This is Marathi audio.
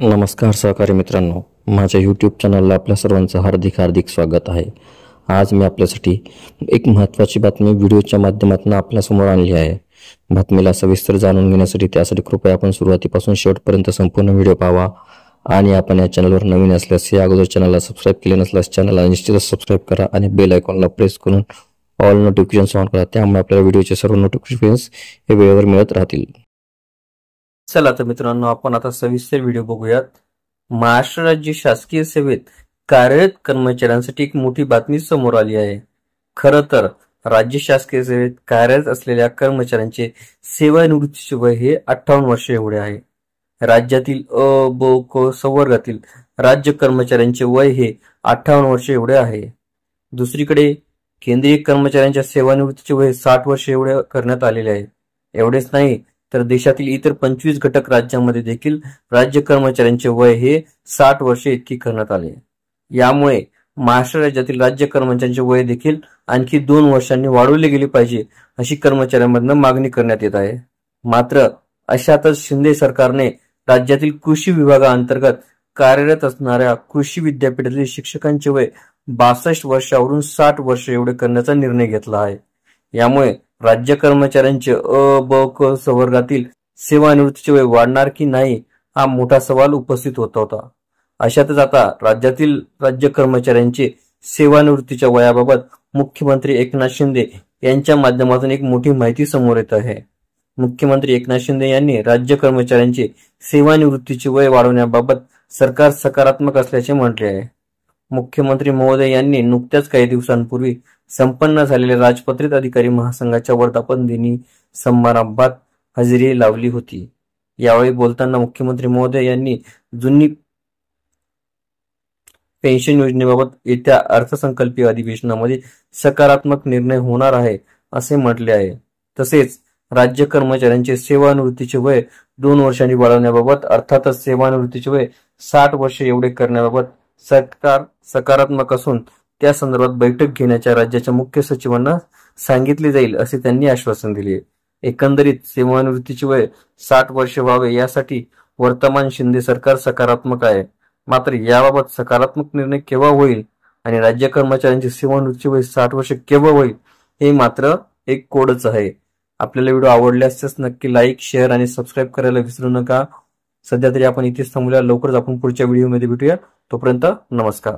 नमस्कार सहकारी मित्रांनो, माझ्या यूट्यूब चॅनलला आपल्या सर्वांचं हार्दिक स्वागत आहे। आज मी आपल्यासाठी एक महत्त्वाची बातमी व्हिडिओच्या माध्यमातून आपल्यासमोर आणली आहे। बातमीला सविस्तर जाणून घेण्यासाठी त्यासाठी कृपया आपण सुरुवातीपासून शेवटपर्यंत संपूर्ण व्हिडिओ पाहावा आणि आपण या चॅनलवर नवीन असल्यास या अगोदर चॅनलला सबस्क्राइब केले नसल्यास चॅनलला निश्चितच सबस्क्राइब करा आणि बेल आयकॉनला प्रेस करून ऑल नोटिफिकेशन्स ऑन करा। त्यामुळे आपल्याला व्हिडिओचे सर्व नोटिफिकेशन्स हे वेळेवर मिळत राहतील। चला तर मित्रांनो, आपण आता सविस्तर व्हिडिओ बघूयात। महाराष्ट्र राज्य शासकीय सेवेत कार्यरत कर्मचाऱ्यांसाठी एक मोठी बातमी समोर आली आहे। खरं तर राज्य शासकीय सेवेत कार्यरत असलेल्या कर्मचाऱ्यांचे सेवानिवृत्तीचे वय हे 58 वर्ष एवढे आहे। राज्यातील अ, ब, क संवर्गातील राज्य कर्मचाऱ्यांचे वय हे 58 वर्ष एवढे आहे। दुसरीकडे केंद्रीय कर्मचाऱ्यांच्या सेवानिवृत्तीचे वय 60 वर्ष एवढे करण्यात आलेले आहे। एवढेच नाही तर देशातील इतर 25 घटक राज्यांमध्ये देखील राज्य कर्मचाऱ्यांचे वय हे 60 वर्षे इतकी करण्यात आले। यामुळे महाराष्ट्र राज्यातील राज्य कर्मचाऱ्यांचे वय देखील आणखी 2 वर्षांनी वाढवले गेले पाहिजे अशी कर्मचाऱ्यांमधून मागणी करण्यात येत आहे। मात्र अशातच शिंदे सरकारने राज्यातील कृषी विभागाअंतर्गत कार्यरत असणाऱ्या कृषी विद्यापीठातील शिक्षकांचे वय 62 वर्षावरून 60 वर्ष एवढे करण्याचा निर्णय घेतला आहे। यामुळे राज्य कर्मचाऱ्यांचे अ, ब, क संवर्गातील सेवानिवृत्तीचे वय वाढणार की नाही हा मोठा सवाल उपस्थित होत होता। अशातच आता राज्यातील राज्य कर्मचाऱ्यांचे सेवानिवृत्तीच्या वयाबाबत मुख्यमंत्री एकनाथ शिंदे यांच्या माध्यमातून एक मोठी माहिती समोर येत आहे। मुख्यमंत्री एकनाथ शिंदे यांनी राज्य कर्मचाऱ्यांचे सेवानिवृत्तीचे वय वाढवण्याबाबत सरकार सकारात्मक असल्याचे म्हटले आहे। मुख्यमंत्री महोदय यांनी नुकत्याच काही दिवसांपूर्वी संपन्न झालेल्या राजपत्रित अधिकारी महासंघाच्या वर्धापन दिनी समारंभात हजेरी लावली होती। यावेळी बोलताना मुख्यमंत्री महोदय यांनी जुनी पेन्शन योजनेबाबत येत्या अर्थसंकल्पीय अधिवेशनामध्ये सकारात्मक निर्णय होणार आहे असे म्हटले आहे। तसेच राज्य कर्मचाऱ्यांचे सेवानिवृत्तीचे वय 2 वर्षांनी वाढवण्याबाबत अर्थातच सेवानिवृत्तीचे वय 60 वर्षे एवढे करण्याबाबत सरकार सकारात्मक असून त्या संदर्भात बैठक घेण्याच्या राज्याच्या मुख्य सचिवांना सांगितले जाईल असे त्यांनी आश्वासन दिले। एकंदरीत सेवानिवृत्तीचे वय 60 वर्षे व्हावे यासाठी वर्तमान शिंदे सरकार सकारात्मक आहे। मात्र याबाबत सकारात्मक निर्णय केव्हा होईल आणि राज्य कर्मचाऱ्यांचे सेवानिवृत्तीचे वय 60 वर्षे केव्हा होईल हे मात्र एक कोडच आहे। आपल्याला व्हिडिओ आवडल्यास नक्की लाईक, शेअर आणि सबस्क्राईब करायला विसरू नका। सध्या तरी आपण इथेच थांबूया। लवकरच आपण पुढच्या व्हिडिओमध्ये भेटूया। तोपर्यंत नमस्कार।